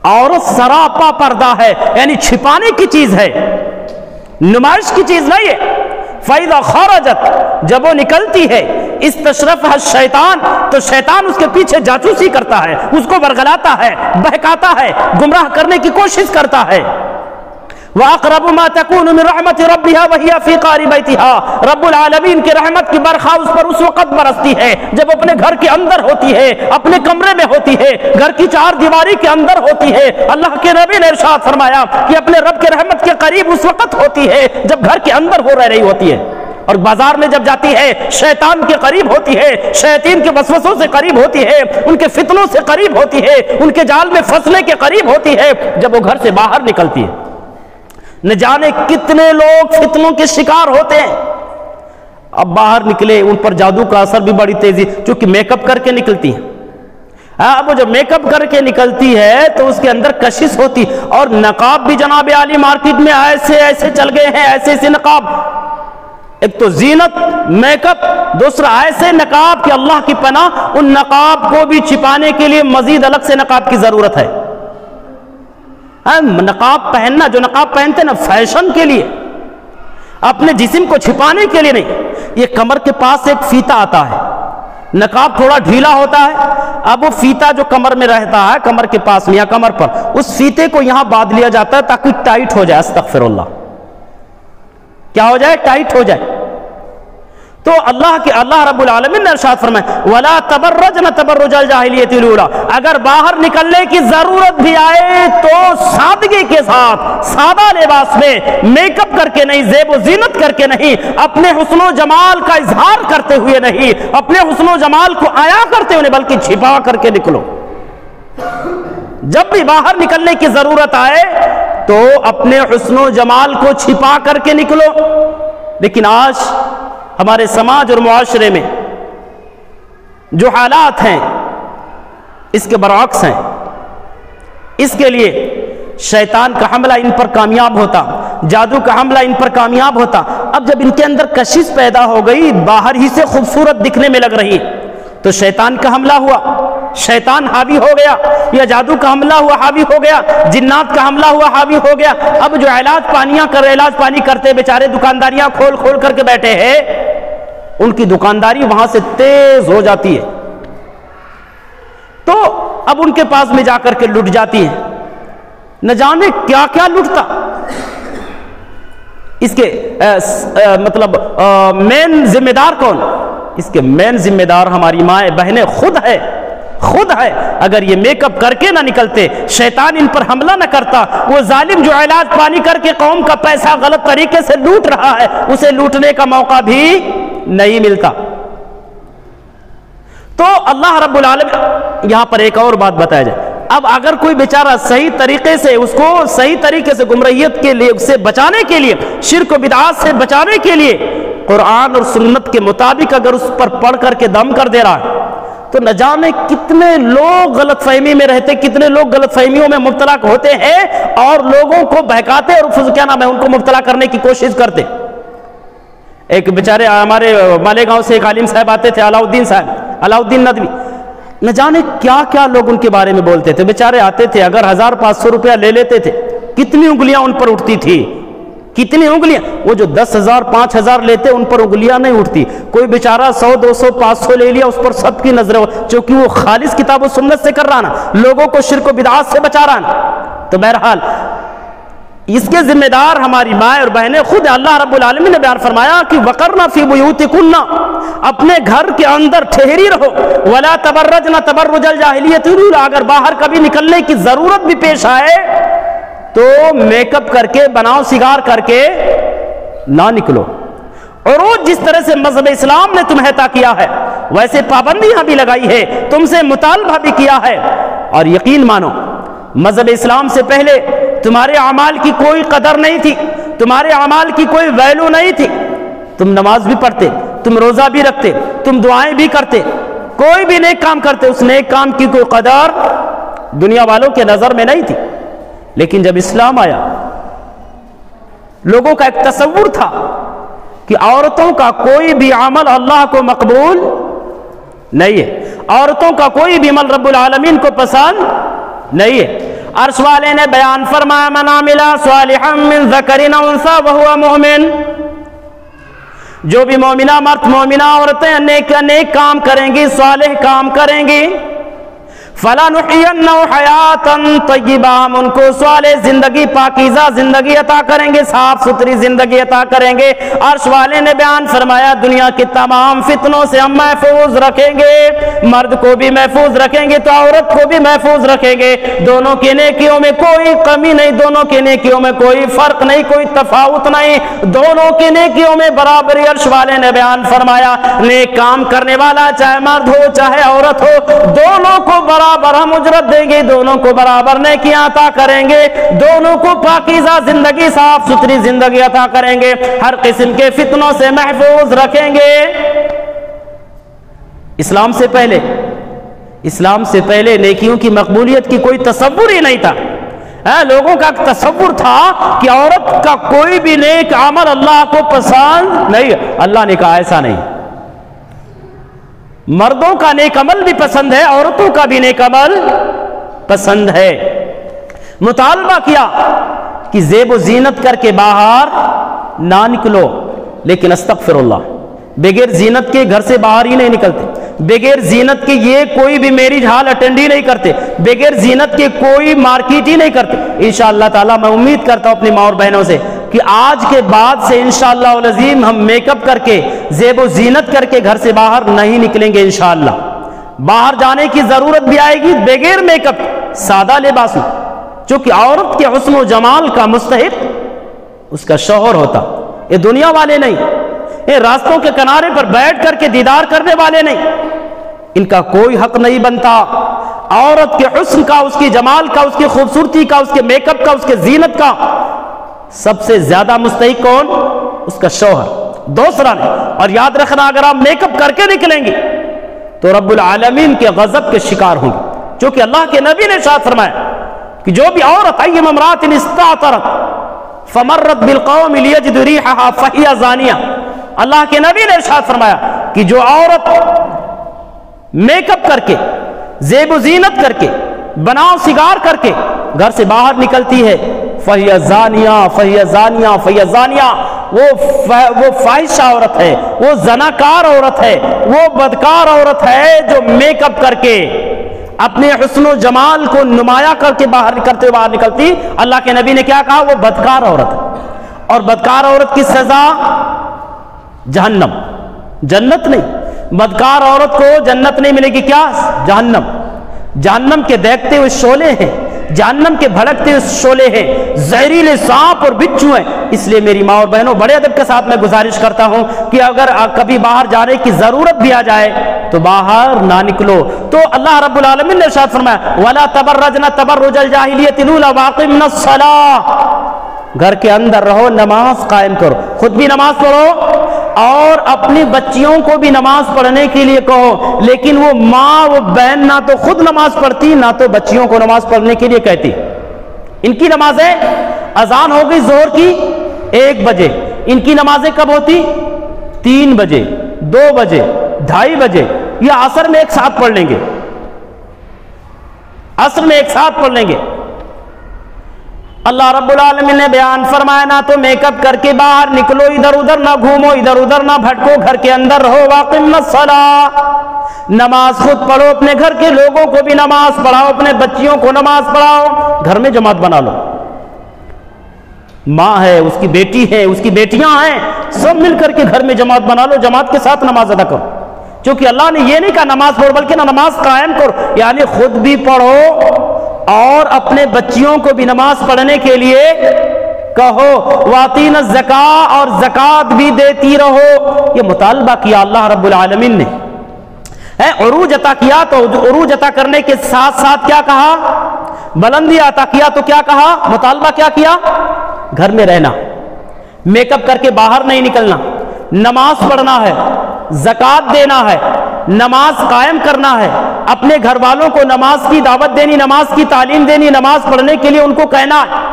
عورت سراپا پردہ ہے، یعنی چھپانے کی چیز ہے، نمائش کی چیز نہیں ہے۔ فَإِذَا خَرَجَتْ، جب وہ نکلتی ہے، اسْتَشْرَفَهَا الشَّيْطَانُ، تو شیطان اس کے پیچھے جاسوسی کرتا ہے، اس کو ورغلاتا ہے، بہکاتا ہے، گمراہ کرنے کی کوشش کرتا ہے۔ وَأَقْرَبُ مَا تَكُونُ مِنْ رَحْمَةِ رَبِّهَا وَهِيَ فِي قَعْرِ بَيْتِهَا، رب العالمین کی رحمت کی برکھا اس پر اس وقت برستی ہے جب اپنے گھر کے اندر ہوتی ہے، اپنے کمرے میں ہوتی ہے، گھر کی چار دیواری کے اندر ہوتی ہے۔ اللہ کے نبی نے ارشاد فرمایا کہ اپنے رب کے رحمت کے قریب اس وقت ہوتی ہے جب گھر کے اندر وہ رہ رہی ہوتی ہے، اور بازار میں جب جاتی ہے شیطان کے قریب ہوتی ہے، شیاطین کے وسوسوں سے قریب ہوتی ہے، ان کے فتنوں سے قریب ہوتی ہے، ان کے جال میں پھنسنے کے قریب ہوتی ہے جب وہ گھر سے باہر نکلتی ہے۔ نہ جانے کتنے لوگ فتنوں کے شکار ہوتے ہیں۔ اب باہر نکلے، ان پر جادو کا اثر بھی بڑی تیزی، چونکہ میک اپ کر کے نکلتی ہیں۔ اب وہ جب میک اپ کر کے نکلتی ہے تو اس کے اندر کشش ہوتی، اور نقاب بھی جناب عالی مارکیٹ میں ایسے ایسے چل گئے ہیں، ایسے ایسے نقاب، ایک تو زینت میک اپ، دوسرا ایسے نقاب کہ اللہ کی پناہ، ان نقاب کو بھی چھپانے کے لیے مزید الگ سے نقاب کی ضرورت ہے۔ نقاب پہننا، جو نقاب پہنتے نا فیشن کے لیے، اپنے جسم کو چھپانے کے لیے نہیں، یہ کمر کے پاس ایک فیتا آتا ہے، نقاب تھوڑا ڈھیلا ہوتا ہے، اب وہ فیتا جو کمر میں رہتا ہے، کمر کے پاس میں یا کمر پر، اس فیتے کو یہاں باندھ لیا جاتا ہے تاکہ ٹائٹ ہو جائے. استغفر اللہ، کیا ہو جائے؟ ٹائٹ ہو جائے. تو اللہ رب العالمین نے ارشاد فرمایا وَلَا تَبَرَّجْنَ تَبَرُّجَ الْجَاهِلِيَّةِ الْأُولَىٰ، اگر باہر نکلنے کی ضرورت بھی آئے تو سادگی کے ساتھ، سادہ لباس میں، میک اپ کر کے نہیں، زیب و زینت کر کے نہیں، اپنے حسن و جمال کا اظہار کرتے ہوئے نہیں، اپنے حسن و جمال کو عیاں کرتے ہوئے، بلکہ چھپا کر کے نکلو. جب بھی باہر نکلنے کی ضرورت آئے تو اپنے حسن و جمال کو چھپا کر کے نکلو. لیکن آج ہمارے سماج اور معاشرے میں جو حالات ہیں اس کے برعکس ہیں. اس کے لیے شیطان کا حملہ ان پر کامیاب ہوتا، جادو کا حملہ ان پر کامیاب ہوتا. اب جب ان کے اندر کشش پیدا ہو گئی، باہر ہی سے خوبصورت دکھنے میں لگ رہی، تو شیطان کا حملہ ہوا، شیطان حاوی ہو گیا، یا جادو کا حملہ ہوا حاوی ہو گیا، جنات کا حملہ ہوا حاوی ہو گیا. اب جو علاج پانی کرتے بیچارے دکانداریاں کھول کھول کر کے بیٹھے ہیں، ان کی دکانداری وہاں سے تیز ہو جاتی ہے، تو اب ان کے پاس میں جا کر کے لٹ جاتی ہے. نہ جانے کیا کیا لٹتا. اس کے مطلب مین ذمہ دار کون؟ اس کے مین ذمہ دار ہماری مائیں بہنیں خود ہے. اگر یہ میک اپ کر کے نہ نکلتے، شیطان ان پر حملہ نہ کرتا، وہ ظالم جو علاج پانی کر کے قوم کا پیسہ غلط طریقے سے لوٹ رہا ہے، اسے لوٹنے کا موقع بھی نہیں ملتا. تو اللہ رب العالمین یہاں پر ایک اور بات بتایا جائے. اب اگر کوئی بیچارہ صحیح طریقے سے، اس کو صحیح طریقے سے گمراہیت کے لیے، سے بچانے کے لیے، شرک و بدعات سے بچانے کے لیے قرآن اور سنت کے مطابق اگر اس پر پڑھ کر کے دم کر دے رہا ہے، تو نہ جانے کتنے لوگ غلط فہمی میں رہتے، کتنے لوگ غلط فہمیوں میں مبتلا ہوتے ہیں اور لوگوں کو بہکاتے اور کیا نام ہے ان کو مبتلا کرنے کی کوشش کرتے. ایک بیچارے ہمارے مالیگاؤں سے ایک عالم صاحب آتے تھے، علاؤ الدین ندوی. نہ جانے کیا کیا لوگ ان کے بارے میں بولتے تھے. بیچارے آتے تھے، اگر 1500 روپیہ لے لیتے تھے، کتنی انگلیاں ان پر اٹھتی تھی، کتنی انگلیاں. وہ جو 10,000 5,000 لیتے ان پر انگلیاں نہیں اٹھتی. کوئی بیچارہ 100 200 500 لے لیا، اس پر سب کی نظریں، چونکہ وہ خالص کتاب و سنت سے کر رہا نا، لوگوں کو شرک و بدعات سے بچا رہا نا. تو بہرحال اس کے ذمہ دار ہماری مائیں اور بہنیں خود. اللہ رب العالمین نے بیان فرمایا کہ وَقَرْنَ فِي بُيُوتِكُنَّ، اپنے گھر کے اندر ٹھہری رہو. وَلَا تَبَرَّجْنَ تَبَرُّجَ الْجَاهِلِيَّةِ الْأُولَىٰ، اگر باہر کبھی نکلنے کی ضرورت بھی پیش آئے تو میک اپ کر کے، بناؤ سگار کر کے نہ نکلو. اور وہ جس طرح سے مذہب اسلام نے تمہیں عطا کیا ہے ویسے پابندیاں بھی لگائی ہے، تم سے مطالبہ بھی کیا ہے. اور یقین مانو مذہب اسلام سے پہلے تمہارے اعمال کی کوئی قدر نہیں تھی، تمہارے اعمال کی کوئی ویلو نہیں تھی. تم نماز بھی پڑھتے، تم روزہ بھی رکھتے، تم دعائیں بھی کرتے، کوئی بھی نیک کام کرتے، اس نیک کام کی کوئی قدر دنیا والوں کے نظر میں نہیں تھی. لیکن جب اسلام آیا، لوگوں کا ایک تصور تھا کہ عورتوں کا کوئی بھی عمل اللہ کو مقبول نہیں ہے، عورتوں کا کوئی بھی عمل رب العالمین کو پسند نہیں ہے. عرش والے نے بیان فرمایا من عمل صالحا من ذکر او انثى وهو مؤمن، جو بھی مومنہ مرد مومنہ عورتیں نیک کام کریں گی، صالح کام کریں گی، فَلَنُحْيَنَّهُ حَيَاةً طَيِّبَةً، ہم ان کو صالح زندگی، پاکیزہ زندگی عطا کریں گے، صاف ستھری زندگی عطا کریں گے. عرش والے نے بیان فرمایا دنیا کے تمام فتنوں سے ہم محفوظ رکھیں گے، مرد کو بھی محفوظ رکھیں گے تو عورت کو بھی محفوظ رکھیں گے. دونوں کی نیکیوں میں کوئی کمی نہیں، دونوں کی نیکیوں میں کوئی فرق نہیں، کوئی تفاوت نہیں، دونوں کی نیکیوں میں برابری. عرش والے نے بیان فرمایا نیک کام کرنے والا چاہے مرد ہو چاہے عورت ہو، دونوں کو برابر ہم اجرت دیں گے، دونوں کو برابر نیکیاں عطا کریں گے، دونوں کو پاکیزہ زندگی، صاف ستھری زندگی عطا کریں گے، ہر قسم کے فتنوں سے محفوظ رکھیں گے. اسلام سے پہلے نیکیوں کی مقبولیت کی کوئی تصور ہی نہیں تھا. لوگوں کا تصور تھا کہ عورت کا کوئی بھی نیک عمل اللہ کو پسند نہیں. اللہ نے کہا ایسا نہیں، مردوں کا نیک عمل بھی پسند ہے، عورتوں کا بھی نیک عمل پسند ہے. مطالبہ کیا کہ زیب و زینت کر کے باہر نہ نکلو، لیکن استغفر اللہ، بغیر زینت کے گھر سے باہر ہی نہیں نکلتے. بغیر زینت کے یہ کوئی بھی میرج ہال اٹینڈ ہی نہیں کرتے، بغیر زینت کے کوئی مارکیٹ ہی نہیں کرتے۔ انشاءاللہ تعالیٰ میں امید کرتا ہوں اپنی ماں اور بہنوں سے کہ آج کے بعد سے انشاءاللہ العظیم ہم میک اپ کر کے زیب و زینت کر کے گھر سے باہر نہیں نکلیں گے انشاءاللہ۔ باہر جانے کی ضرورت بھی آئے گی بغیر میک اپ، سادہ لباس میں، چونکہ عورت کے حسن و جمال کا مستحق اس کا شوہر ہوتا، یہ دنیا والے نہیں، یہ راستوں کے کنارے پر بیٹھ کر کے دیدار کرنے والے نہیں، ان کا کوئی حق نہیں بنتا۔ عورت کے حسن کا، اس کی جمال کا، اس کی خوبصورتی کا، اس کے میک اپ کا، اس کے زینت کا سب سے زیادہ مستحق کون؟ اس کا شوہر، دوسرا نہیں۔ اور یاد رکھنا اگر آپ میک اپ کر کے نکلیں گے تو رب العالمین کے غضب کے شکار ہوں گے، چونکہ اللہ کے نبی نے ارشاد فرمایا کہ جو بھی عورت ایم امرات استعطرت فمرت بالقوم لیجد ریحها فہی زانیہ، اللہ کے نبی نے ارشاد فرمایا کہ جو عورت میک اپ کر کے، زیب و زینت کر کے، بناؤ سگار کر کے گھر سے باہر نکلتی ہے فہی زانیہ فہی زانیہ فہی زانیہ، وہ فاحشہ عورت ہے، وہ زناکار عورت ہے، وہ بدکار عورت ہے جو میک اپ کر کے اپنے حسن و جمال کو نمایاں کر کے کرتے باہر نکلتی۔ اللہ کے نبی نے کیا کہا؟ وہ بدکار عورت ہے، اور بدکار عورت کی سزا جہنم، جنت نہیں۔ بدکار عورت کو جنت نہیں ملے گی، کیا؟ جہنم۔ جہنم کے دیکھتے ہوئے شعلے ہیں، جہنم کے بھڑکتے ہوئے شعلے ہیں، زہریلے سانپ اور بچھو ہیں۔ اس لیے میری ماں اور بہنوں بڑے ادب کے ساتھ میں گزارش کرتا ہوں کہ اگر کبھی باہر جانے کی ضرورت بھی آ جائے تو باہر نہ نکلو۔ تو اللہ رب العالمین نے ارشاد فرمایا وَلَا تَبَرَّجْنَ تَبَرُّجَ الْجَاهِلِيَّةِ الْأُولَىٰ وَأَقِمْنَ الصَّلَاةَ، گھر کے اندر رہو، نماز قائم کرو، خود بھی نماز پڑھو اور اپنی بچیوں کو بھی نماز پڑھنے کے لیے کہو۔ لیکن وہ ماں، وہ بہن نہ تو خود نماز پڑھتی، نہ تو بچیوں کو نماز پڑھنے کے لیے کہتی۔ ان کی نمازیں، اذان ہو گئی ظہر کی 1 بجے، ان کی نمازیں کب ہوتی؟ 3 بجے، 2 بجے، 2:30 بجے، یا عصر میں ایک ساتھ پڑھ لیں گے، عصر میں ایک ساتھ پڑھ لیں گے۔ اللہ رب العالمین نے بیان فرمایا نہ تو میک اپ کر کے باہر نکلو، ادھر ادھر نہ گھومو، ادھر ادھر نہ بھٹکو، گھر کے اندر رہو۔ واقم الصلاۃ، نماز خود پڑھو، اپنے گھر کے لوگوں کو بھی نماز پڑھاؤ، اپنے بچیوں کو نماز پڑھاؤ، گھر میں جماعت بنا لو۔ ماں ہے، اس کی بیٹی ہے، اس کی بیٹیاں ہیں، سب مل کر کے گھر میں جماعت بنا لو، جماعت کے ساتھ نماز ادا کرو۔ چونکہ اللہ نے یہ نہیں کہا نماز پڑھو، بلکہ نماز قائم کرو، یعنی خود بھی پڑھو اور اپنے بچیوں کو بھی نماز پڑھنے کے لیے کہو۔ وَآتِينَ الزَّكَاةَ، اور زکوٰۃ بھی دیتی رہو۔ یہ مطالبہ کیا اللہ رب العالمین نے، عروج عطا کیا تو عروج عطا کرنے کے ساتھ ساتھ کیا کہا؟ بلندی عطا کیا تو کیا کہا؟ مطالبہ کیا کیا؟ گھر میں رہنا، میک اپ کر کے باہر نہیں نکلنا، نماز پڑھنا ہے، زکوٰۃ دینا ہے، نماز قائم کرنا ہے، اپنے گھر والوں کو نماز کی دعوت دینی، نماز کی تعلیم دینی، نماز پڑھنے کے لیے ان کو کہنا ہے۔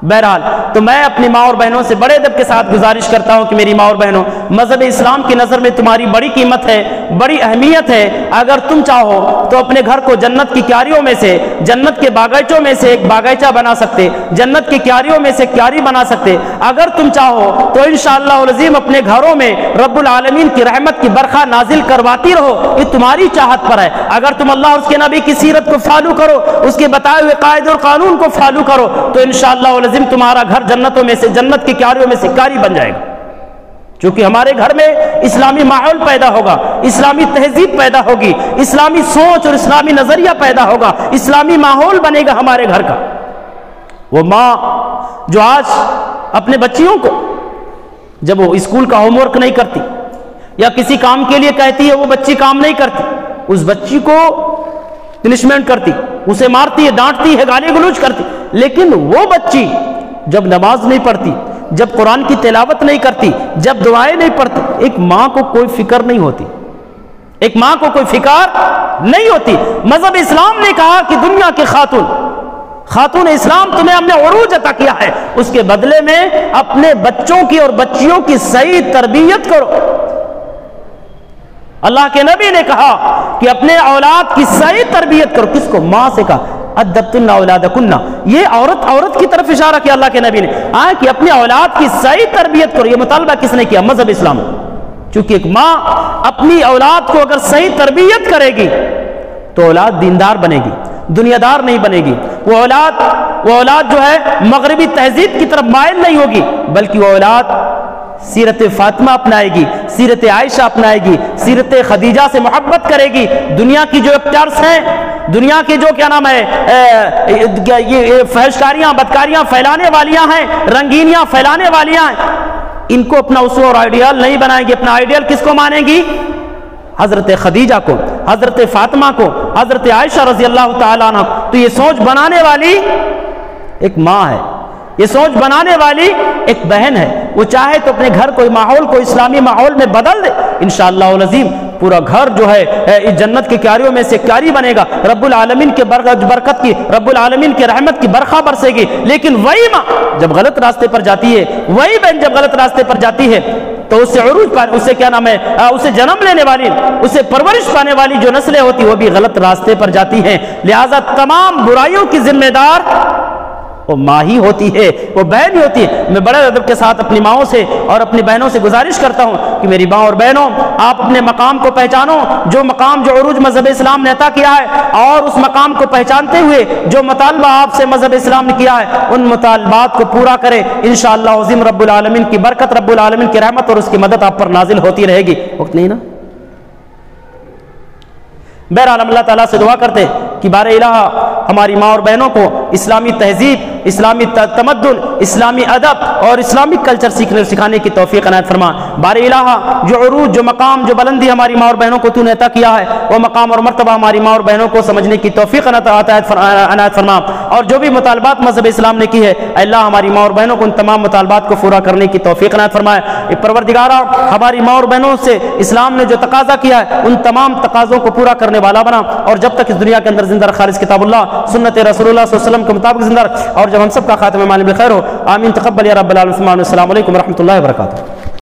بہرحال تو میں اپنی ماں اور بہنوں سے بڑے ادب کے ساتھ گزارش کرتا ہوں کہ میری ماں اور بہنوں، مذہب اسلام کی نظر میں تمہاری بڑی قیمت ہے، بڑی اہمیت ہے۔ اگر تم چاہو تو اپنے گھر کو جنت کی کیاریوں میں سے، جنت کے باغیچوں میں سے ایک باغیچہ بنا سکتے، جنت کی کیاریوں میں سے کیاری بنا سکتے۔ اگر تم چاہو تو انشاءاللہ العظیم اپنے گھروں میں رب العالمین کی رحمت کی برخا نازل کرواتی رہو، یہ تمہاری چاہت پر ہے۔ اگر تم اللہ اور اس کے نبی کی سیرت کو فالو کرو، اس کے بتائے ہوئے قاعدے اور قانون کو فالو کرو، تو انشاءاللہ تمہارا گھر جنتوں میں سے، جنت کی کیاریوں میں سے کاری بن جائے گا۔ چونکہ ہمارے گھر میں اسلامی ماحول پیدا ہوگا، اسلامی تہذیب پیدا ہوگی، اسلامی سوچ اور اسلامی نظریہ پیدا ہوگا، اسلامی ماحول بنے گا ہمارے گھر کا۔ وہ ماں جو آج اپنے بچیوں کو جب وہ اسکول کا ہوم ورک نہیں کرتی یا کسی کام کے لیے کہتی ہے، وہ بچی کام نہیں کرتی، اس بچی کو پنشمنٹ کرتی، اسے مارتی ہے، ڈانٹتی ہے، گالی گلوچ کرتی، لیکن وہ بچی جب نماز نہیں پڑھتی، جب قرآن کی تلاوت نہیں کرتی، جب دعائیں نہیں پڑھتی، ایک ماں کو کوئی فکر نہیں ہوتی، ایک ماں کو کوئی فکر نہیں ہوتی۔ مذہب اسلام نے کہا کہ دنیا کے خاتون اسلام تمہیں ہم نے عروج عطا کیا ہے، اس کے بدلے میں اپنے بچوں کی اور بچیوں کی صحیح تربیت کرو۔ اللہ کے نبی نے کہا کہ اپنے اولاد کی صحیح تربیت کرو۔ کس کو؟ ماں سے کہا ادبتن اولادکن، یہ عورت کی طرف اشارہ کیا اللہ کے نبی نے، کہ اپنی اولاد کی صحیح تربیت کرو۔ یہ مطالبہ کس نے کیا؟ مذہب اسلام۔ چونکہ ایک ماں اپنی اولاد کو اگر صحیح تربیت کرے گی تو اولاد دیندار بنے گی، دنیا دار نہیں بنے گی۔ وہ اولاد جو ہے مغربی تہذیب کی طرف مائل نہیں ہوگی، بلکہ وہ اولاد سیرت فاطمہ اپنائے گی، سیرت عائشہ اپنائے گی، سیرت خدیجہ سے محبت کرے گی۔ دنیا کی جو ایکٹرس ہیں، دنیا کے جو کیا نام ہے یہ فحشکاریاں بدکاریاں پھیلانے والیاں ہیں، رنگینیاں پھیلانے والیاں ہیں، ان کو اپنا اسوہ اور آئیڈیل نہیں بنائیں گی۔ اپنا آئیڈیل کس کو مانیں گی؟ حضرت خدیجہ کو، حضرت فاطمہ کو، حضرت عائشہ رضی اللہ تعالیٰ عنہ۔ تو یہ سوچ بنانے والی ایک ماں ہے، یہ سوچ بنانے والی ایک بہن ہے۔ وہ چاہے تو اپنے گھر کو ماحول کو اسلامی ماحول میں بدل دے، انشاءاللہ العظیم پورا گھر جو ہے اس جنت کی کیاریوں میں سے کیاری بنے گا، رب العالمین کے برکت کی، رب العالمین کی رحمت کی برکھا برسے گی۔ لیکن وہی ماں جب غلط راستے پر جاتی ہے، وہی بہن جب غلط راستے پر جاتی ہے، تو اس سے عروج پانے، اس سے کیا نام ہے اسے جنم لینے والی، اسے پرورش پانے والی جو نسلیں ہوتی وہ بھی غلط راستے پر جاتی ہیں۔ لہٰذا تمام برائیوں کی ذمہ دار وہ ماں ہی ہوتی ہے، وہ بہن ہی ہوتی ہے۔ میں بڑے ادب کے ساتھ اپنی ماؤں سے اور اپنی بہنوں سے گزارش کرتا ہوں کہ میری ماں اور بہنوں، آپ اپنے مقام کو پہچانو، جو مقام جو عروج مذہب اسلام نے عطا کیا ہے، اور اس مقام کو پہچانتے ہوئے جو مطالبہ آپ سے مذہب اسلام نے کیا ہے ان مطالبات کو پورا کریں۔ انشاءاللہ عظیم رب العالمین کی برکت، رب العالمین کی رحمت اور اس کی مدد آپ پر نازل ہوتی رہے گی۔ وقت نہیں نا؟ بہرحال اللہ تعالیٰ سے دعا کرتے کہ بار الہ ہماری ماں اور بہنوں کو اسلامی تہذیب، اسلامی تمدن، اسلامی ادب اور اسلامی کلچر سیکھنے سکھانے کی توفیق عنایت فرما۔ بار الہ جو عروج، جو مقام، جو بلندی ہماری ماں اور بہنوں کو تو نے عطا کیا ہے، وہ مقام اور مرتبہ ہماری ماں اور بہنوں کو سمجھنے کی توفیق عنایت فرما۔ اور جو بھی مطالبات مذہب اسلام نے کی ہے، اے اللہ ہماری ماں اور بہنوں کو ان تمام مطالبات کو پورا کرنے کی توفیق عنایت فرمائے۔ پروردگارا ہماری ماں اور بہنوں سے اسلام نے جو تقاضا کیا ہے ان تمام تقاضوں کو پورا کرنے والا بنا، اور جب تک اس دنیا کے اندر زندہ خالص کتاب اللہ سنت رسول اللہ صلی اللہ علیہ وسلم کے مطابق زندہ، اور جب ہم سب کا خاتمہ بالخیر ہو، آمین تقبل یا رب العالمین۔ السلام علیکم ورحمۃ اللہ وبرکاتہ۔